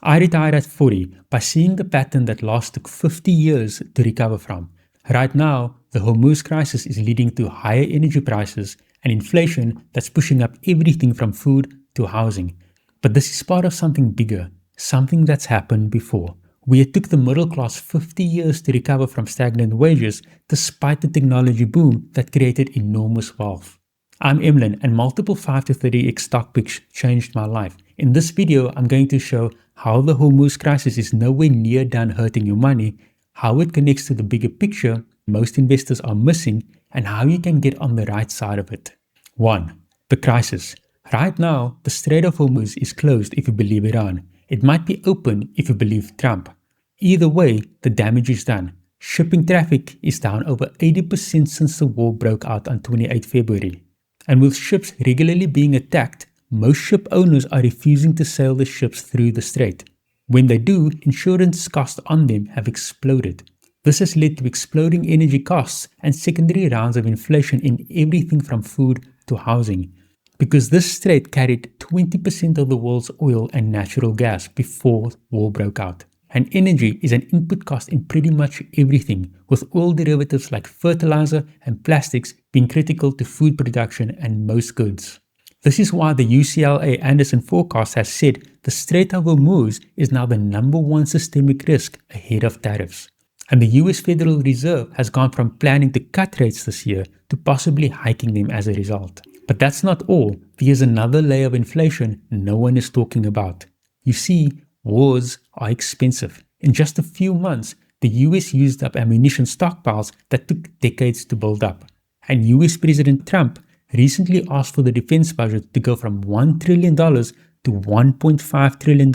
I retired at 40 by seeing the pattern that last took 50 years to recover from. Right now, the Hormuz crisis is leading to higher energy prices and inflation that's pushing up everything from food to housing. But this is part of something bigger, something that's happened before, where it took the middle class 50 years to recover from stagnant wages despite the technology boom that created enormous wealth. I'm Emlyn, and multiple 5 to 30x stock picks changed my life. In this video, I'm going to show how the Hormuz crisis is nowhere near done hurting your money, how it connects to the bigger picture most investors are missing, and how you can get on the right side of it. 1. The crisis. Right now, the Strait of Hormuz is closed if you believe Iran. It might be open if you believe Trump. Either way, the damage is done. Shipping traffic is down over 80% since the war broke out on 28 February. And with ships regularly being attacked, most ship owners are refusing to sail the ships through the strait. When they do, insurance costs on them have exploded. This has led to exploding energy costs and secondary rounds of inflation in everything from food to housing. Because this strait carried 20% of the world's oil and natural gas before war broke out. And energy is an input cost in pretty much everything, with oil derivatives like fertilizer and plastics being critical to food production and most goods. This is why the UCLA Anderson forecast has said the Strait of Hormuz is now the #1 systemic risk ahead of tariffs. And the US Federal Reserve has gone from planning to cut rates this year to possibly hiking them as a result. But that's not all. There's another layer of inflation no one is talking about. You see, wars are expensive. In just a few months, the US used up ammunition stockpiles that took decades to build up. And US President Trump recently asked for the defense budget to go from $1 trillion to $1.5 trillion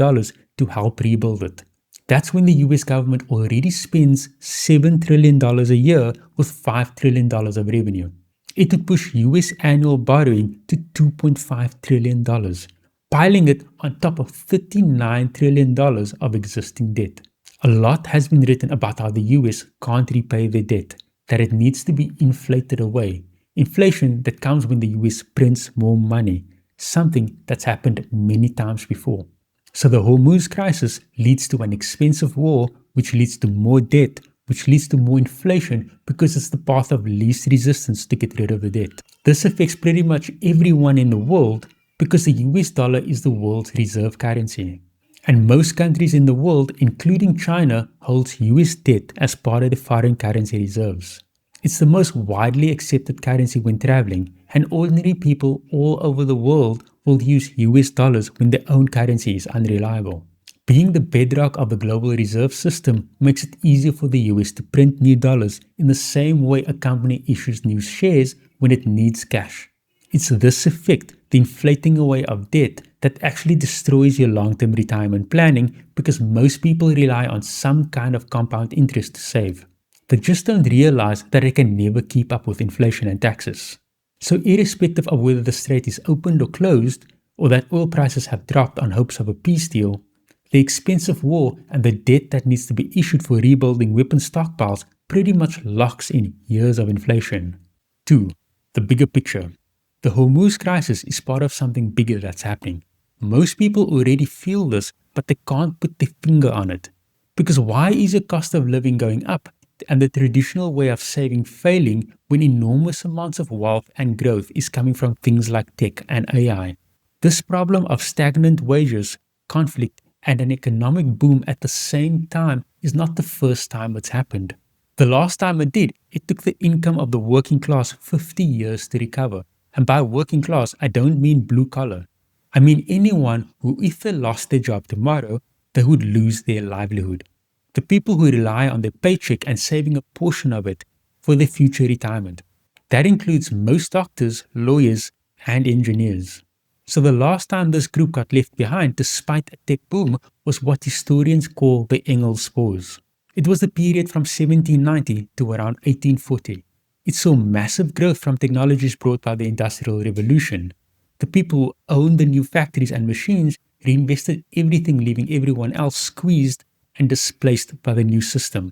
to help rebuild it. That's when the US government already spends $7 trillion a year with $5 trillion of revenue. It would push US annual borrowing to $2.5 trillion. Piling it on top of $39 trillion of existing debt. A lot has been written about how the US can't repay their debt, that it needs to be inflated away. Inflation that comes when the US prints more money, something that's happened many times before. So the Hormuz crisis leads to an expensive war, which leads to more debt, which leads to more inflation because it's the path of least resistance to get rid of the debt. This affects pretty much everyone in the world, because the US dollar is the world's reserve currency. And most countries in the world, including China, holds US debt as part of the foreign currency reserves. It's the most widely accepted currency when traveling, and ordinary people all over the world will use US dollars when their own currency is unreliable. Being the bedrock of the global reserve system makes it easier for the US to print new dollars in the same way a company issues new shares when it needs cash. It's this effect, the inflating away of debt, that actually destroys your long-term retirement planning because most people rely on some kind of compound interest to save. They just don't realize that they can never keep up with inflation and taxes. So irrespective of whether the strait is opened or closed, or that oil prices have dropped on hopes of a peace deal, the expensive war and the debt that needs to be issued for rebuilding weapon stockpiles pretty much locks in years of inflation. 2. The bigger picture. The Hormuz crisis is part of something bigger that's happening. Most people already feel this, but they can't put their finger on it. Because why is the cost of living going up and the traditional way of saving failing when enormous amounts of wealth and growth is coming from things like tech and AI? This problem of stagnant wages, conflict, and an economic boom at the same time is not the first time it's happened. The last time it did, it took the income of the working class 50 years to recover. And by working class, I don't mean blue collar. I mean anyone who, if they lost their job tomorrow, they would lose their livelihood. The people who rely on their paycheck and saving a portion of it for their future retirement. That includes most doctors, lawyers, and engineers. So the last time this group got left behind despite a tech boom was what historians call the Engels pause. It was the period from 1790 to around 1840. It saw massive growth from technologies brought by the Industrial Revolution. The people who owned the new factories and machines reinvested everything, leaving everyone else squeezed and displaced by the new system.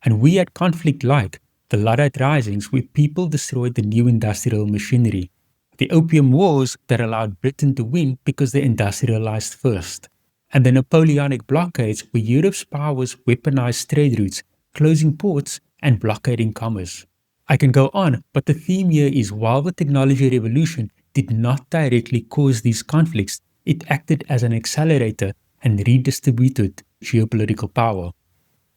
And we had conflict like the Luddite Risings, where people destroyed the new industrial machinery, the Opium Wars that allowed Britain to win because they industrialized first, and the Napoleonic blockades where Europe's powers weaponized trade routes, closing ports and blockading commerce. I can go on, but the theme here is while the technology revolution did not directly cause these conflicts, it acted as an accelerator and redistributed geopolitical power.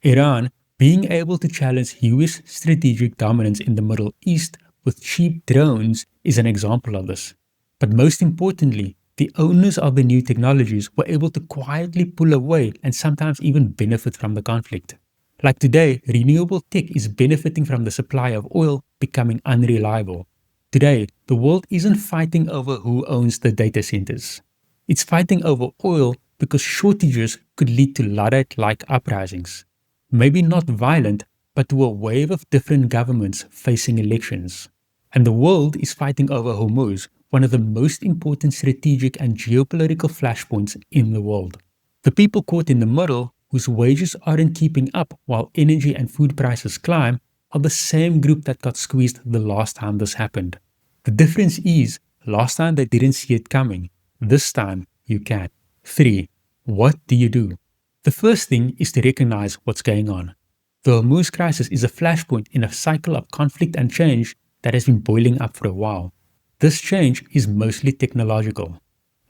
Iran, being able to challenge US strategic dominance in the Middle East with cheap drones, is an example of this. But most importantly, the owners of the new technologies were able to quietly pull away and sometimes even benefit from the conflict. Like today, renewable tech is benefiting from the supply of oil becoming unreliable. Today, the world isn't fighting over who owns the data centers. It's fighting over oil because shortages could lead to Luddite-like uprisings. Maybe not violent, but to a wave of different governments facing elections. And the world is fighting over Hormuz, one of the most important strategic and geopolitical flashpoints in the world. The people caught in the middle, whose wages aren't keeping up while energy and food prices climb, are the same group that got squeezed the last time this happened. The difference is, last time they didn't see it coming. This time, you can. 3. What do you do? The first thing is to recognize what's going on. The Hormuz Crisis is a flashpoint in a cycle of conflict and change that has been boiling up for a while. This change is mostly technological.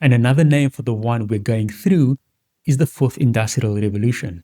And another name for the one we're going through is the Fourth Industrial Revolution.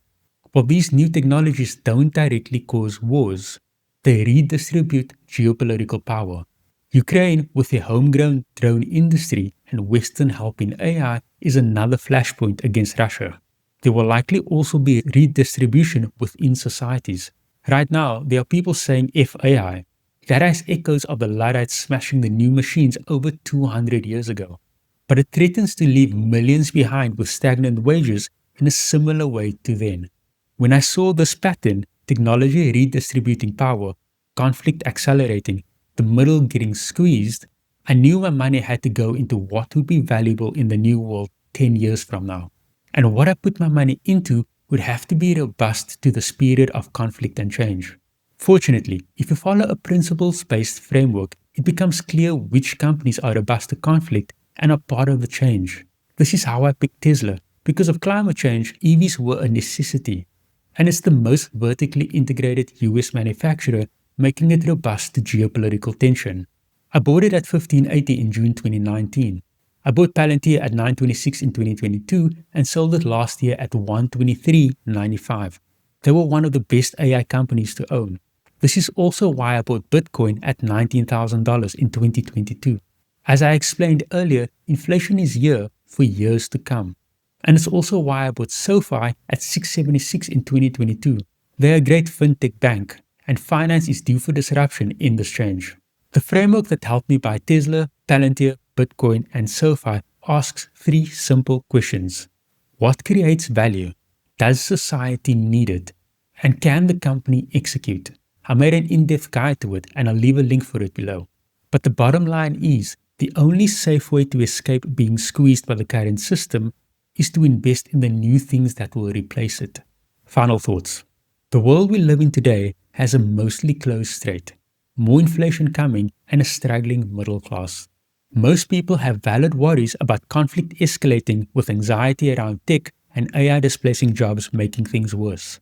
While these new technologies don't directly cause wars, they redistribute geopolitical power. Ukraine, with their homegrown drone industry and Western help in AI, is another flashpoint against Russia. There will likely also be redistribution within societies. Right now, there are people saying F AI. That has echoes of the Luddites smashing the new machines over 200 years ago. But it threatens to leave millions behind with stagnant wages in a similar way to then. When I saw this pattern, technology redistributing power, conflict accelerating, the middle getting squeezed, I knew my money had to go into what would be valuable in the new world 10 years from now. And what I put my money into would have to be robust to this period of conflict and change. Fortunately, if you follow a principles-based framework, it becomes clear which companies are robust to conflict and are part of the change. This is how I picked Tesla. Because of climate change, EVs were a necessity. And it's the most vertically integrated US manufacturer, making it robust to geopolitical tension. I bought it at $15.80 in June 2019. I bought Palantir at $9.26 in 2022 and sold it last year at $123.95. They were one of the best AI companies to own. This is also why I bought Bitcoin at $19,000 in 2022. As I explained earlier, inflation is here for years to come. And it's also why I bought SoFi at $6.76 in 2022. They're a great fintech bank, and finance is due for disruption in this change. The framework that helped me buy Tesla, Palantir, Bitcoin, and SoFi asks 3 simple questions. What creates value? Does society need it? And can the company execute? I made an in-depth guide to it and I'll leave a link for it below. But the bottom line is, the only safe way to escape being squeezed by the current system is to invest in the new things that will replace it. Final thoughts. The world we live in today has a mostly closed strait, more inflation coming, and a struggling middle class. Most people have valid worries about conflict escalating with anxiety around tech and AI displacing jobs making things worse.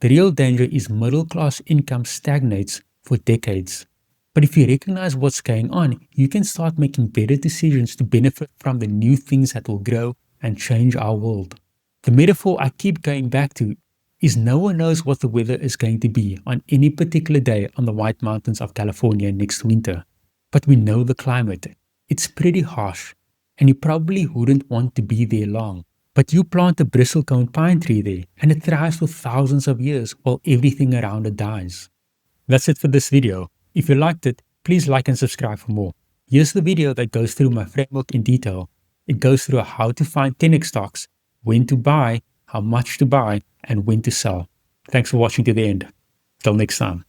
The real danger is middle class income stagnates for decades. But if you recognize what's going on, you can start making better decisions to benefit from the new things that will grow and change our world. The metaphor I keep going back to is no one knows what the weather is going to be on any particular day on the White Mountains of California next winter. But we know the climate. It's pretty harsh, and you probably wouldn't want to be there long. But you plant a bristlecone pine tree there, and it thrives for thousands of years while everything around it dies. That's it for this video. If you liked it, please like and subscribe for more. Here's the video that goes through my framework in detail. It goes through how to find 10x stocks, when to buy, how much to buy, and when to sell. Thanks for watching to the end. Till next time.